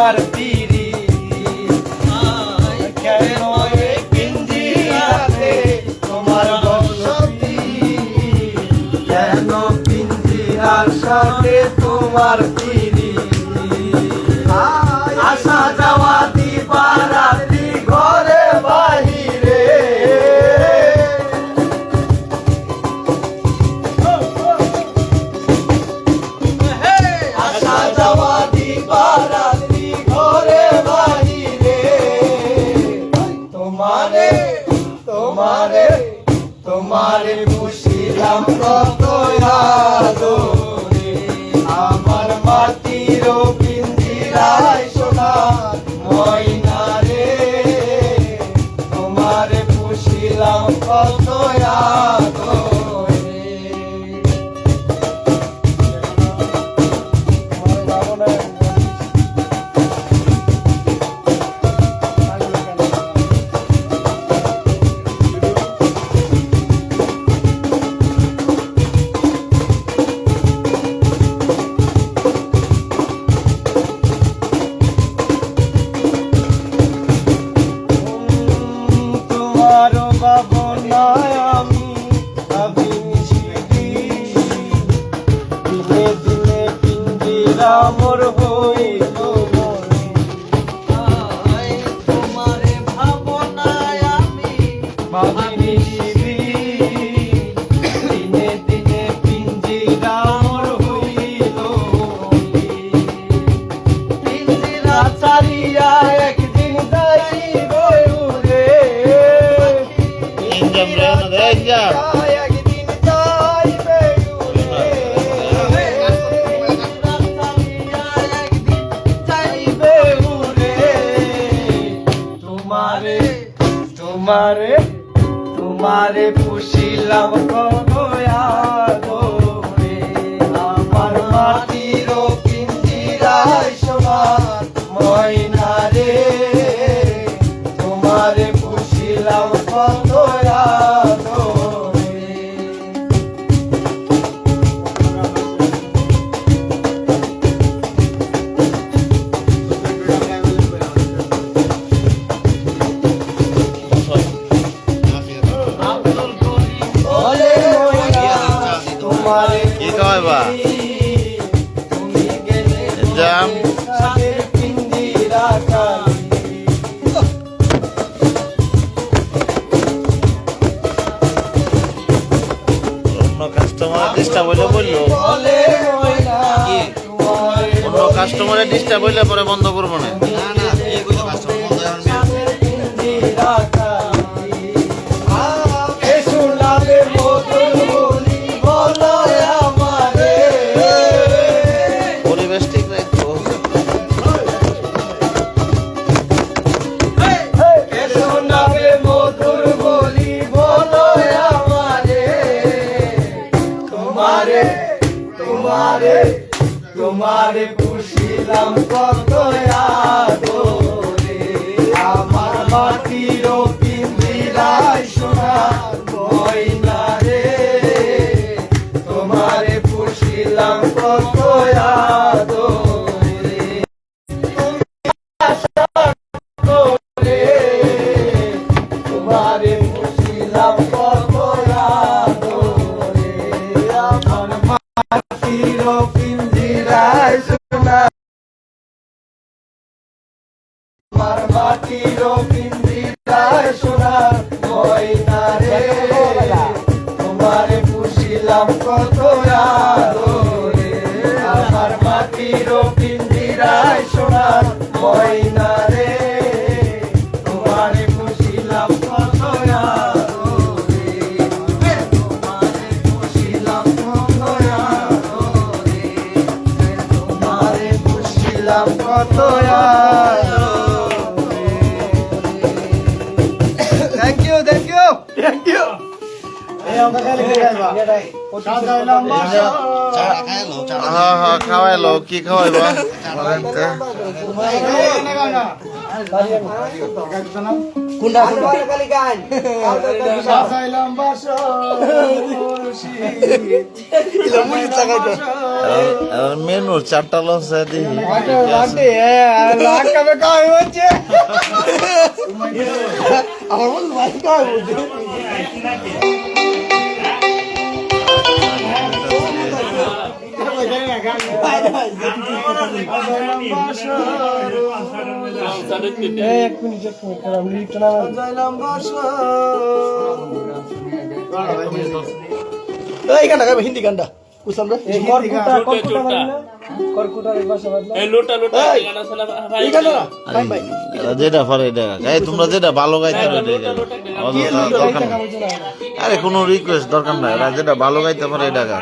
তোমার পিরি কেন পিঞ্জিরাতে তোমার বসতি কেন পিঞ্জিরার সাথে তোমার পিরি আসা যাওয়া দিবারাত্রি ঘরে বাহিরে আসা যাওয়া দিবারাত্রি ঘরে বাহিরে তোমারে তোমারে তোমারে পুষিলাম কত আদরে আমার মাটির পিঞ্জিরায় সোনার ময়না রে তোমারে পুষিলাম কত আদরে মোর হইল তোমারে ভাবনায় আমি ভাবিনি দিনে দিনে পিঞ্জিরা মোর হইল পিঞ্জিরা ছাড়িয়া একদিন যাইব উড়ে একদিন যাইবে উড়ে তোমারে তোমারে পুষিলাম কত আদরে আমার মাটির পিঞ্জিরায় সোনার ময়না রে তোমারে পুষিলাম কত আদরে কি কয় বা তুমি গেলে জাম সাদের পিঞ্জিরা খালি অন্য কাস্টমার ডিস্টার্ব হইলে বললো অন্য কাস্টমারের ডিস্টার্ব হইলে পরে বন্ধ করবো না পরিবেশ ঠিক রাখবো মধুর বলি বলো আমারে তোমারে তোমারে তোমারে পুষিলাম কত আদরে আমার মাটির পিঞ্জিরায় সোনার ময়না রে তোমারে পুষিলাম কত আদরে তোমারে পুষিলাম কত আদরে আমার মাটির পিঞ্জিরায় সোনার আমার মাটির পিঞ্জিরায় সোনার ময়না রে তোমারে পুষিলাম কত আদরে আমার মাটির পিঞ্জিরায় সোনার ময়না রে তোমারে পুষিলাম কত আদরে তোমারে পুষিলাম কত আদরে তোমারে পুষিলাম কত আদরে thank you thank you thank you হ্যাঁ হ্যাঁ খাওয়াইলো কি খাওয়াইবা কোনটা খুশি মেনু 4টা লস দিই আমার বল ভাই কাজ বলছে এক মিনিট আমি লিখতে না যাইলাম বাসা এই গানটা গাইবে হিন্দি গানটা বুঝলাম রে এই কর্কুটা মানে না কর্কুটার ভাষা বদলা এই লোটা গানা শোনা ভাই এই গানটা ভাই ভাই যেটা পারে এটা গাই তোমরা যেটা ভালো গাইতে পারো আরে কোনো রিকোয়েস্ট দরকার নাই এরা যেটা ভালো গাইতে পারে এটা গা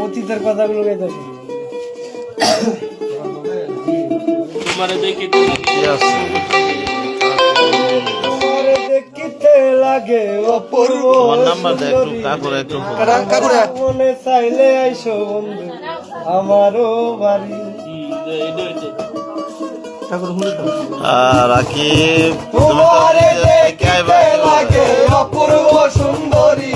অতীতের কথাগুলো গাইতে তোমারে দেখিতে দেখিতে লাগে অপূর্ব তোমার নাম্বার দে একটু কাকুরে একটু কাকুরে মনে চাইলে আইসো বন্ধু আমারও বাড়ি কাকুর হুলে তো রাকিব তোমারে দেখিতে লাগে অপূর্ব সুন্দরী